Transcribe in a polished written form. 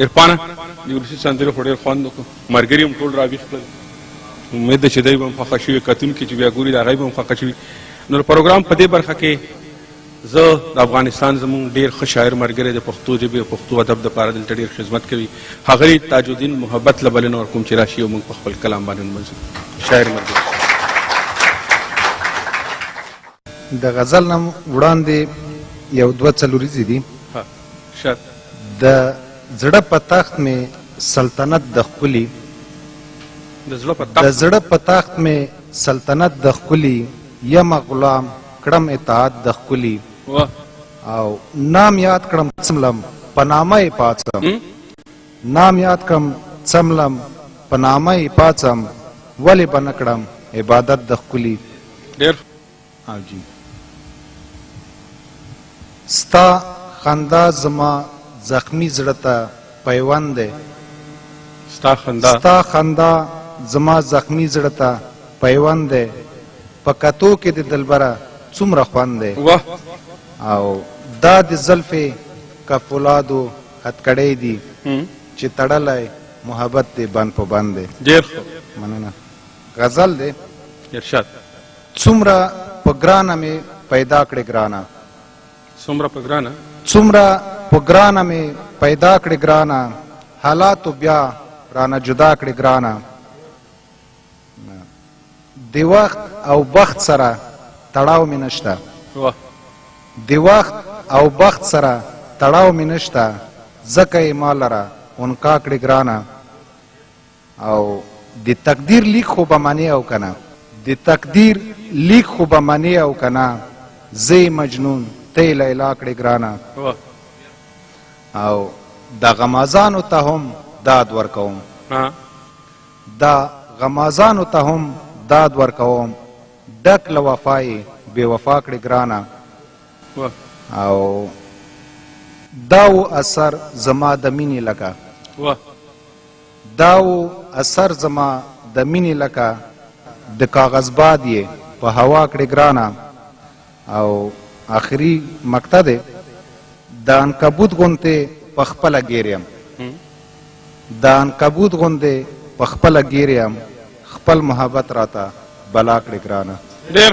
عرفانه د ولسي سندرې خو ډېر خوند وکړو ملګري هم ټول راویښ کړل امید ده چې دی به هم خوښه شوي کتونکي چې بیا ګوري د هغوی به هم خوښه شوي نو د پروګرام په دې برخه کې زه د افغانستان زموږ ډېر ښه شاعر ملګری د پښتو ژبې او پښتو ادب دپاره دلته ډېر خدمت کوي ښاغلي تاج الدین محبت له بلنه ورکوم چې راشي او موږ په خپل کلام باندې نمنځو شاعر ملګری د غزل نه وړاندې یو دوه څلوریزې دي د زړه په تخت مې سلطنت د ښکلي د زړه په تخت مې سلطنت د ښکلي یمه غلام کړم اطاعت د ښکلي او نام یاد کړم څملم په نامه یې پاڅم نام یاد کړم څملم په نامه یې پاڅم ولې به نه کړم عبادت د ښکلي ډېر او جی ستا خندا زما زخمی زړه ته پیوند دی ستا خندا زما زخمی زړه ته پیوند دی په کتو کې د دلبره څومره خوند دی او دا د زلفې که فولادو هتکړۍ دي چې تړلی محبت دی بند په بند دی ډېر مننه غزل دی ارشاد څومره په ګرانه مې پیدا کړې ګرانه څومره په ګرانه مې پیدا کړې ګرانه حالاتو بیا رانه جدا کړې ګرانه د وخت او بخت سره تړاو مې نشته د وخت او بخت سره تړاو مې نشته ځکه یې ما لره انکا کړې ګرانه او د تقدیر لیک خو به منې او که نه د تقدیر لیک خو به منې او که نه زه مجنون ته یې لیلا کړې ګرانه او د غمازانو ته هم داد ورکوم د غمازانو ته هم داد ورکوم ډک له وفایې بې وفا کړې ګرانه او دا و اثر زما د مینې لکه دا و اثر زما د مینې لکه د کاغذ باد یې په هوا کړې ګرانه او آخري مقطع دی د عنکبوت غوندې په خپله ګیر یم د عنکبوت غوندې په خپله ګیر یم خپل محبت راته بلا کړې ګرانه ډېر